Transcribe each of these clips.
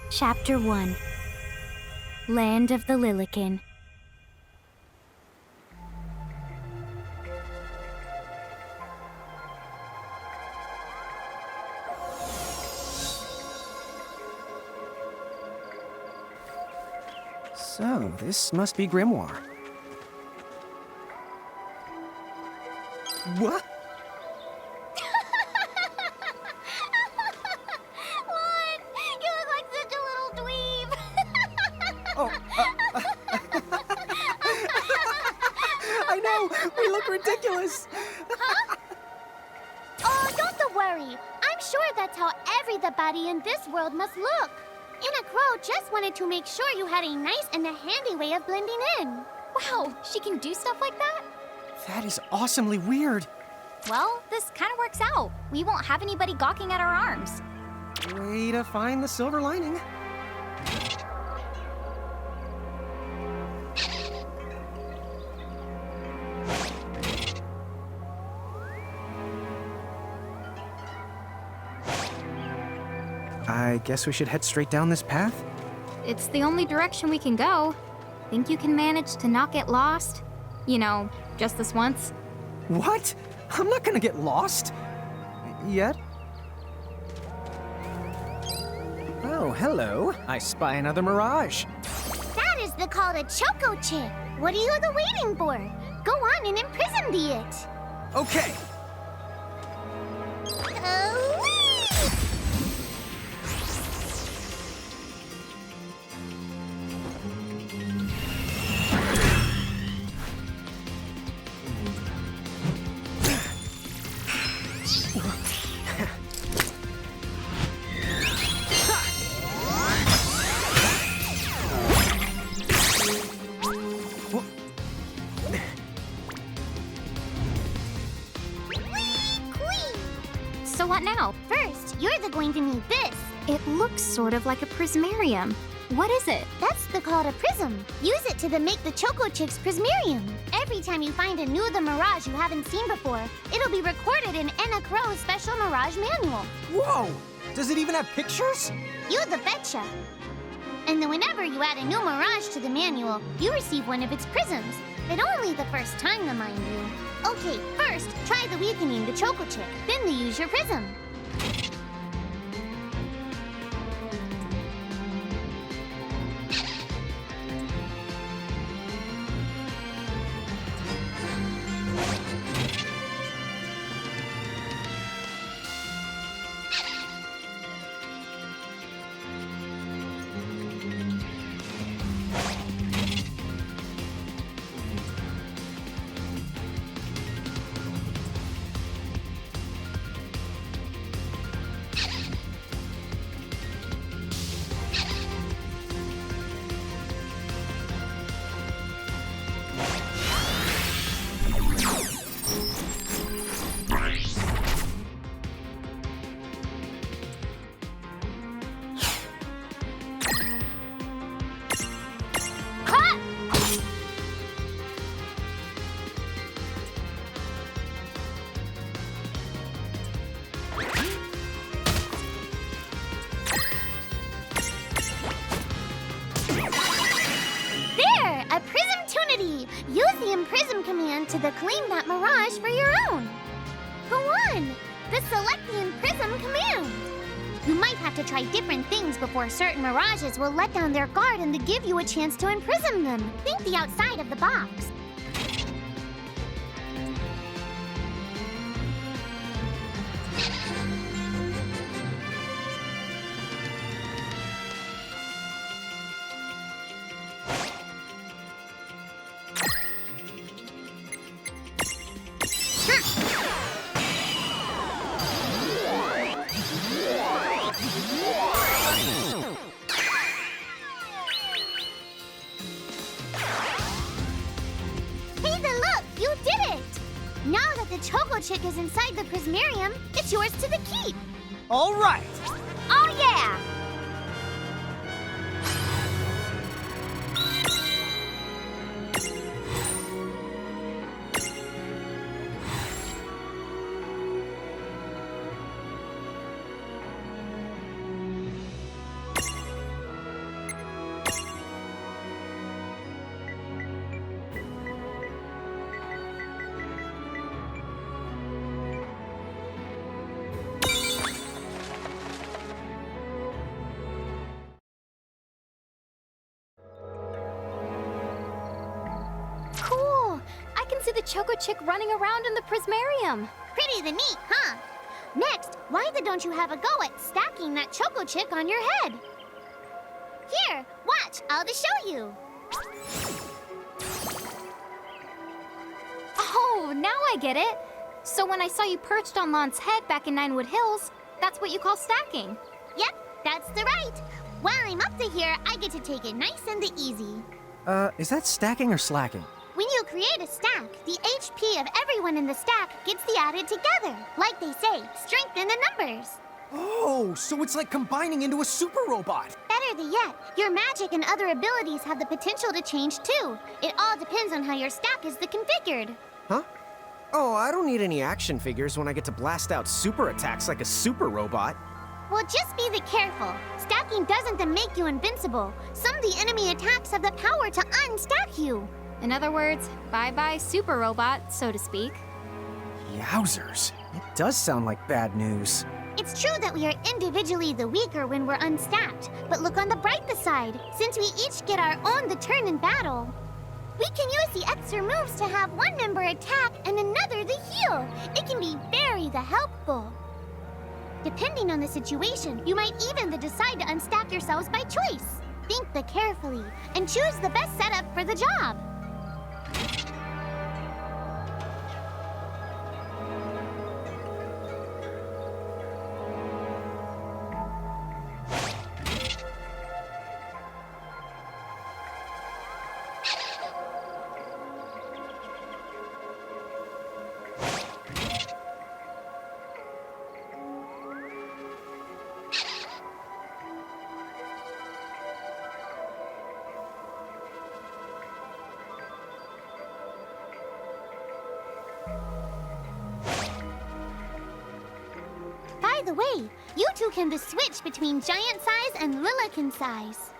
Chapter 1 Land of the Lilican. So, this must be Grimoire. What? Lon, you look like such a little dweeb. Oh, I know! We look ridiculous! Oh, don't worry. I'm sure that's how everybody in this world must look. Anna Crow just wanted to make sure you had a nice and a handy way of blending in. Wow, she can do stuff like that? That is awesomely weird. Well, this kind of works out. We won't have anybody gawking at our arms. Way to find the silver lining. I guess we should head straight down this path? It's the only direction we can go. Think you can manage to not get lost? You know, just this once? What? I'm not gonna get lost. Yet? Oh, hello. I spy another mirage. That is the call to Choco Chick. What are you waiting for? Go on and imprison the it. Okay. So what now? First, you're going to need this. It looks sort of like a prismarium. What is it? That's the call to Prism. Use it to make the Choco Chick's Prismarium. Every time you find a new The Mirage you haven't seen before, it'll be recorded in Anna Crow's special Mirage manual. Whoa! Does it even have pictures? You the betcha. And then whenever you add a new Mirage to the manual, you receive one of its prisms. But only the first time, mind you. Okay, first, try the weakening the Choco Chick, then the use your prism. Use the Imprism command to claim that Mirage for your own. Go on! Select the Imprism command. You might have to try different things before certain Mirages will let down their guard and give you a chance to imprison them. Think the outside of the box. The Choco Chick is inside the Prismarium. It's yours to the keep. All right. Oh, yeah. see the Choco Chick running around in the Prismarium. Pretty the neat, huh? Next, why don't you have a go at stacking that Choco Chick on your head? Here, watch, I'll just show you. Oh, now I get it. So when I saw you perched on Lon's head back in Ninewood Hills, that's what you call stacking. Yep, that's the right. While I'm up to here, I get to take it nice and easy. Is that stacking or slacking? When you create a stack, the HP of everyone in the stack gets the added together. Like they say, strengthen the numbers. Oh, so it's like combining into a super robot. Better yet, your magic and other abilities have the potential to change too. It all depends on how your stack is configured. Huh? Oh, I don't need any action figures when I get to blast out super attacks like a super robot. Well, just be careful. Stacking doesn't make you invincible. Some of the enemy attacks have the power to unstack you. In other words, bye-bye super robot, so to speak. Yowzers. It does sound like bad news. It's true that we are individually the weaker when we're unstacked, but look on the brighter side. Since we each get our own turn in battle, we can use the extra moves to have one member attack and another heal. It can be very helpful. Depending on the situation, you might even decide to unstack yourselves by choice. Think carefully and choose the best setup for the job. By the way, you two can switch between giant size and Lilican size.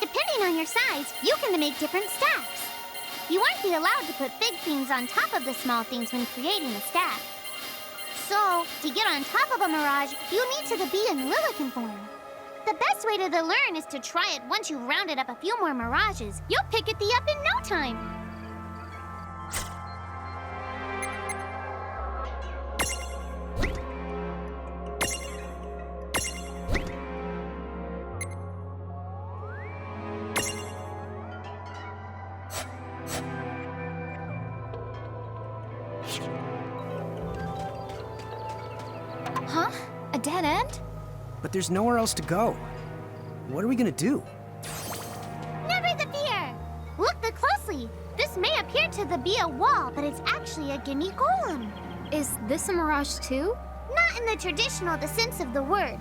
Depending on your size, you can make different stacks. You won't be allowed to put big things on top of the small things when creating a stack. So, to get on top of a Mirage, you need to be in Lilican form. The best way to learn is to try it once you've rounded up a few more Mirages. You'll pick it up in no time. Huh? A dead end? But there's nowhere else to go. What are we gonna do? Never the fear! Look closely. This may appear to be a wall, but it's actually a gimme golem. Is this a Mirage too? Not in the traditional sense of the word,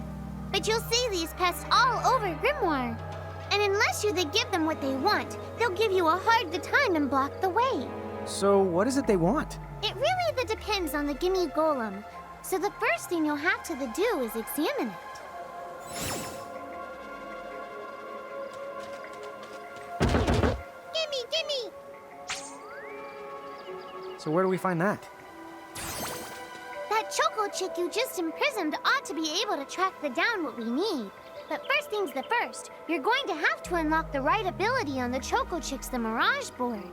but you'll see these pests all over Grimoire. And unless you give them what they want, they'll give you a hard time and block the way. So what is it they want? It really depends on the gimme golem. So the first thing you'll have to do is examine it. Gimme! So where do we find that? That Choco Chick you just imprisoned ought to be able to track down what we need. But first things first, you're going to have to unlock the right ability on the Choco Chick's Mirage board.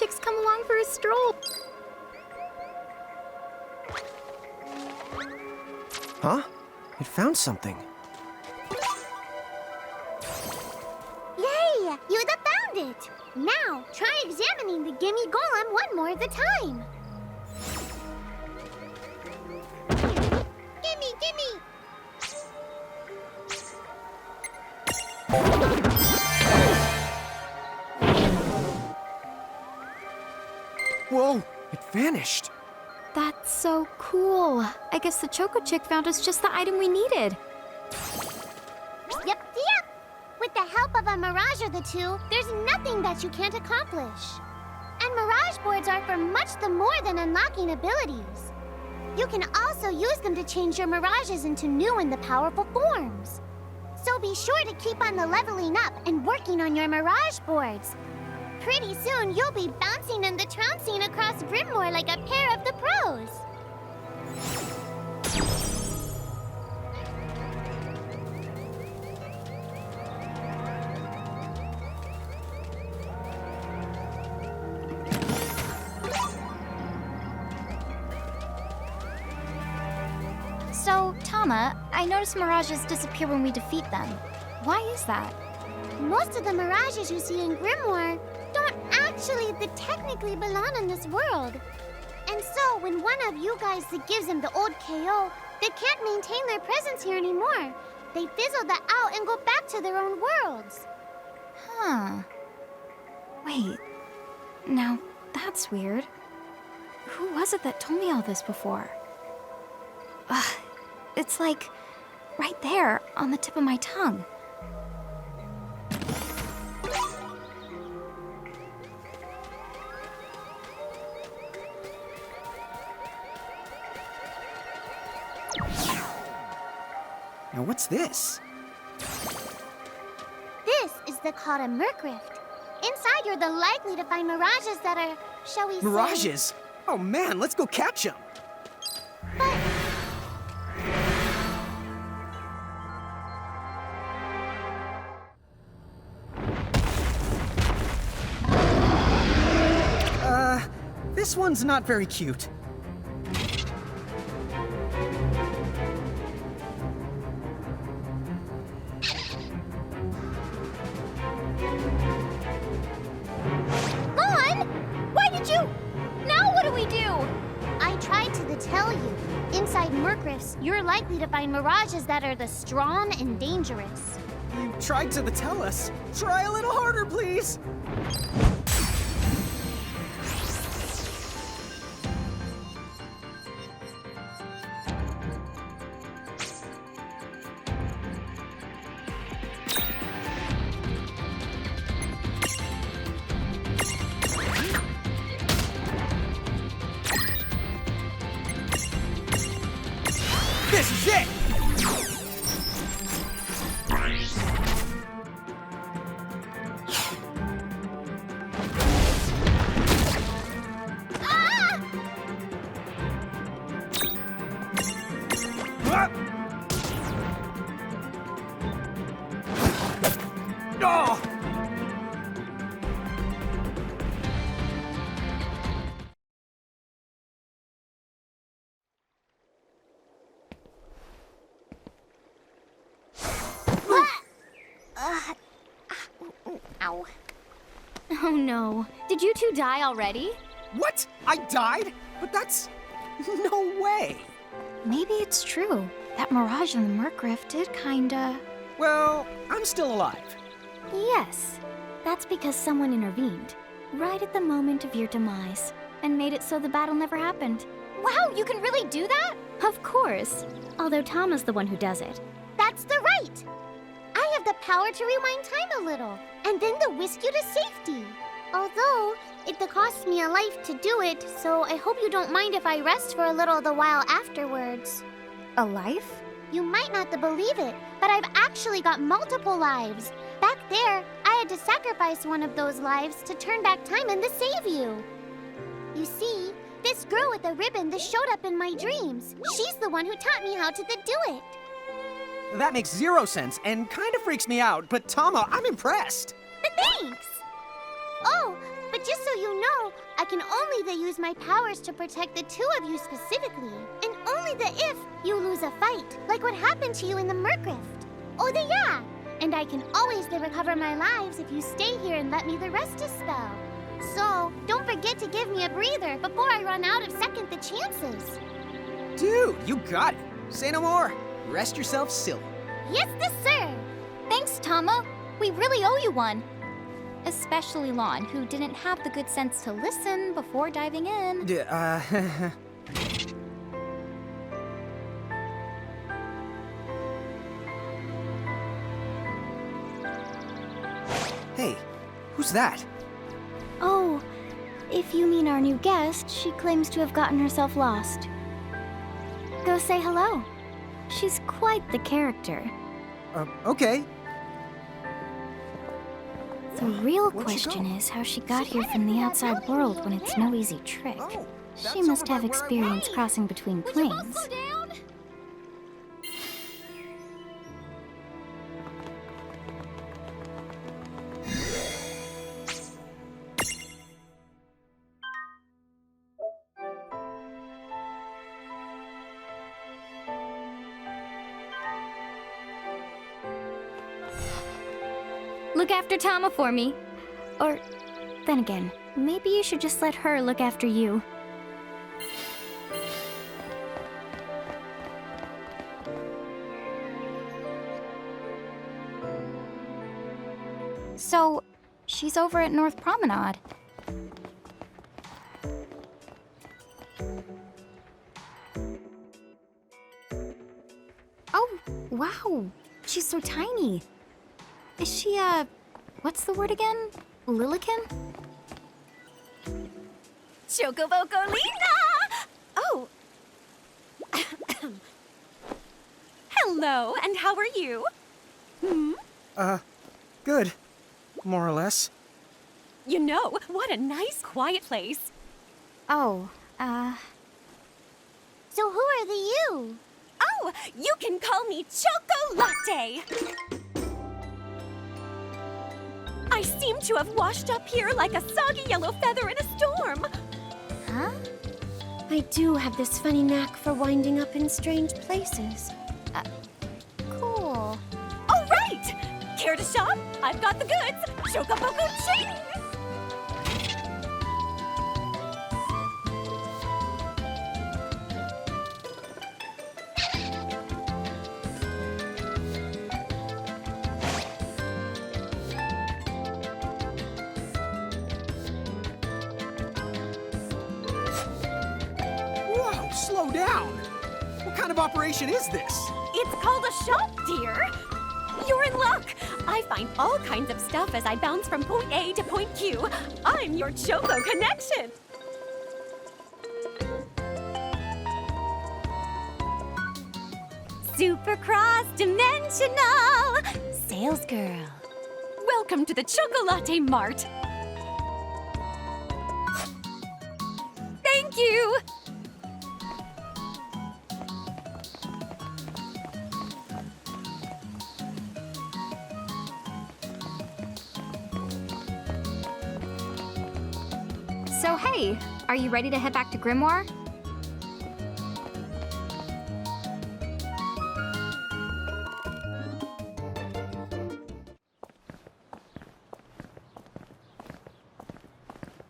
Chicks come along for a stroll. Huh? It found something. Yay! You found it! Now, try examining the Gimme Golem one more at a time. Gimme, gimme! Whoa! It vanished! That's so cool. I guess the Choco Chick found us just the item we needed. Yep. With the help of a Mirage or the two, there's nothing that you can't accomplish. And Mirage boards are for much the more than unlocking abilities. You can also use them to change your Mirages into new and the powerful forms. So be sure to keep on the leveling up and working on your Mirage boards. Pretty soon, you'll be bouncing and the trouncing across Brimmore like a pair of the pros. So, Tama, I noticed Mirages disappear when we defeat them. Why is that? Most of the Mirages you see in Grimoire don't actually technically belong in this world. And so, when one of you guys gives them the old KO, they can't maintain their presence here anymore. They fizzle that out and go back to their own worlds. Huh. Wait. Now, that's weird. Who was it that told me all this before? Ugh. It's like right there on the tip of my tongue. Now what's this? This is called a Merc Rift. Inside, you're the likely to find Mirages that are, shall we say... Mirages? Oh man, let's go catch them! But... This one's not very cute. Mon! Why did you... Now what do we do? I tried to tell you. Inside Merc Rifts, you're likely to find Mirages that are the strong and dangerous. You tried to tell us. Try a little harder, please. This is it! Oh! Ow. Oh no. Did you two die already? What? I died? But that's... no way. Maybe it's true. That Mirage in the Merc Rift did kinda... Well, I'm still alive. Yes. That's because someone intervened. Right at the moment of your demise. And made it so the battle never happened. Wow, you can really do that? Of course. Although Tama's the one who does it. That's the right. I have the power to rewind time a little, and then to whisk you to safety. Although, it costs me a life to do it, so I hope you don't mind if I rest for a little the while afterwards. A life? You might not believe it, but I've actually got multiple lives. Back there, I had to sacrifice one of those lives to turn back time and to save you. You see, this girl with the ribbon that showed up in my dreams, she's the one who taught me how to do it. That makes 0 sense and kind of freaks me out, but Tama, I'm impressed. Thanks! Oh, but just so you know, I can only use my powers to protect the two of you specifically. And only if you lose a fight, like what happened to you in the Mercrift. Oh, yeah! And I can always recover my lives if you stay here and let me the rest a spell. So, don't forget to give me a breather before I run out of second the chances. Dude, you got it. Say no more. Rest yourself silly. Yes, sir. Thanks, Tama. We really owe you one. Especially Lon, who didn't have the good sense to listen before diving in. Hey, who's that? Oh, if you mean our new guest, she claims to have gotten herself lost. Go say hello. She's quite the character. Okay. The real Where'd she question go? is how she got here from the outside world when it's no easy trick. Oh, that's She must over have by where I experience was. crossing between planes. down? Look after Tama for me. Or, then again, maybe you should just let her look after you. So, she's over at North Promenade. Oh, wow. She's so tiny. Is she, what's the word again? Lilican? Chocobocolina! Oh. Hello, and how are you? Good. More or less. You know, what a nice, quiet place. Oh, So who are the you? Oh, you can call me Chocolatte. I seem to have washed up here like a soggy yellow feather in a storm. huh? I do have this funny knack for winding up in strange places. Cool. All right! Care to shop? I've got the goods. Chocoboco ching! Whoa, slow down. What kind of operation is this? It's called a shop, dear. You're in luck. I find all kinds of stuff as I bounce from point A to point Q. I'm your Choco connection. Super cross-dimensional sales girl. Welcome to the Chocolate Mart. Thank you. So hey, are you ready to head back to Grimoire?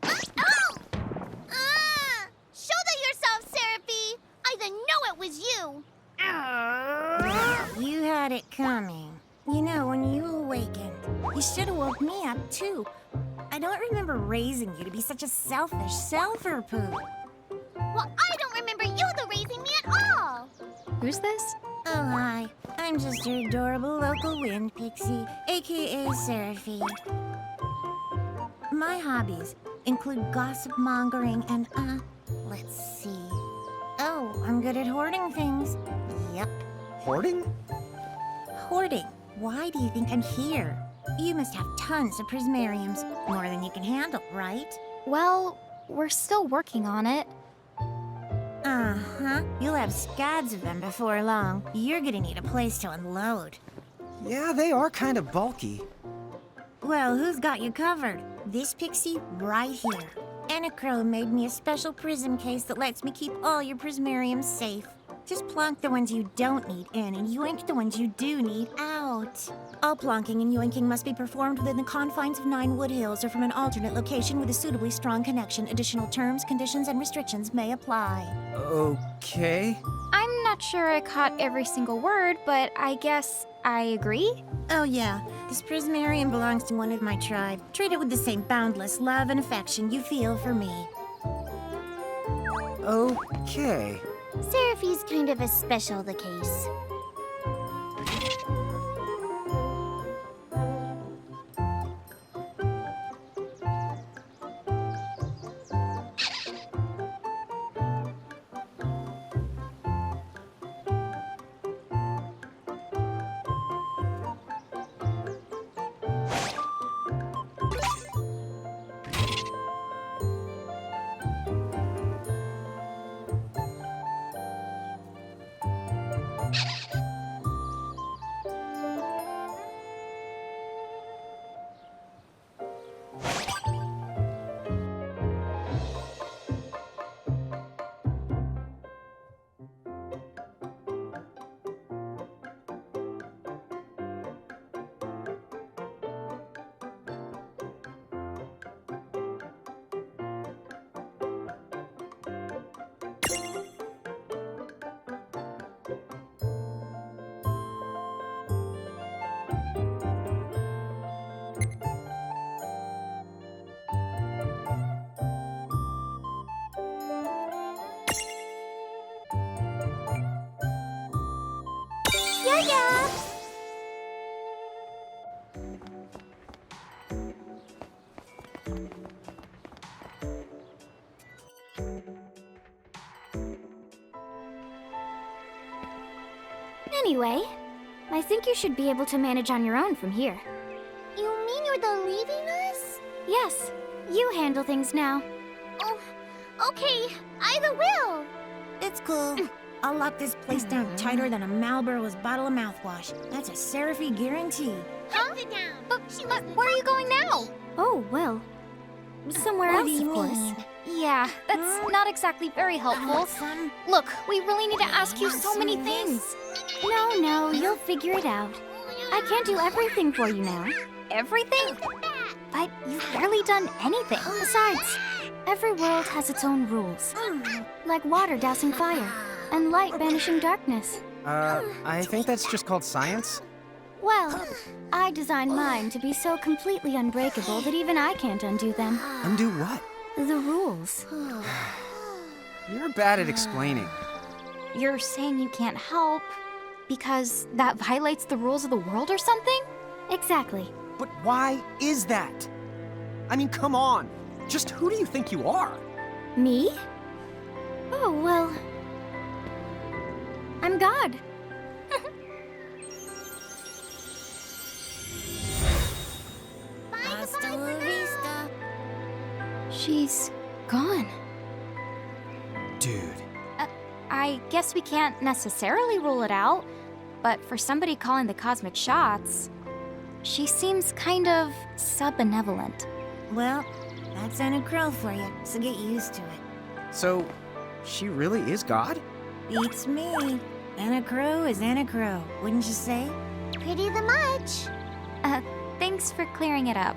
Oh! Shoulder yourself, Seraphie! I didn't know it was you! You had it coming. You know, when you awakened, you should have woke me up too. I don't remember raising you to be such a selfish self-poo. Well, I don't remember you raising me at all! Who's this? Oh, hi. I'm just your adorable local wind pixie, aka Seraphie. My hobbies include gossip mongering and, let's see. Oh, I'm good at hoarding things. Yep, Hoarding? hoarding. Why do you think I'm here? You must have tons of prismariums, more than you can handle, right? Well, we're still working on it. Uh-huh. You'll have scads of them before long. You're gonna need a place to unload. Yeah, they are kind of bulky. Well, who's got you covered? This pixie right here. Anacro made me a special prism case that lets me keep all your prismariums safe. Just plonk the ones you don't need in and yoink the ones you do need out. All plonking and yoinking must be performed within the confines of 9 Wood Hills or from an alternate location with a suitably strong connection. Additional terms, conditions, and restrictions may apply. Okay. I'm not sure I caught every single word, but I guess I agree. Oh yeah, this prismarium belongs to one of my tribe. Treat it with the same boundless love and affection you feel for me. Okay. Seraphi's kind of a special the case. Anyway, I think you should be able to manage on your own from here. You mean you're the leaving us? Yes, you handle things now. Oh, okay, I the will. It's cool. I'll lock this place down tighter than a Marlboro's bottle of mouthwash. That's a Seraphy guarantee. Huh? Sit down. But where are you going now? Oh, well, somewhere What else, do you of course. mean? Yeah, that's not exactly very helpful. Son? Look, we really need to ask you so many things. No, you'll figure it out. I can't do everything for you now. Everything? But you've barely done anything. Besides, every world has its own rules. Like water dousing fire, and light banishing darkness. I think that's just called science. Well, I designed mine to be so completely unbreakable that even I can't undo them. Undo what? The rules. You're bad at explaining. You're saying you can't help because that violates the rules of the world or something? Exactly. But why is that? I mean, come on. Just who do you think you are? Me? Oh, well, I'm God. Hasta la vista. She's gone. Dude. I guess we can't necessarily rule it out, but for somebody calling the cosmic shots, she seems kind of sub-benevolent. Well, that's Anacro for you, so get used to it. So, she really is God? Beats me. Anacro is Anacro, wouldn't you say? Pretty the much. Thanks for clearing it up.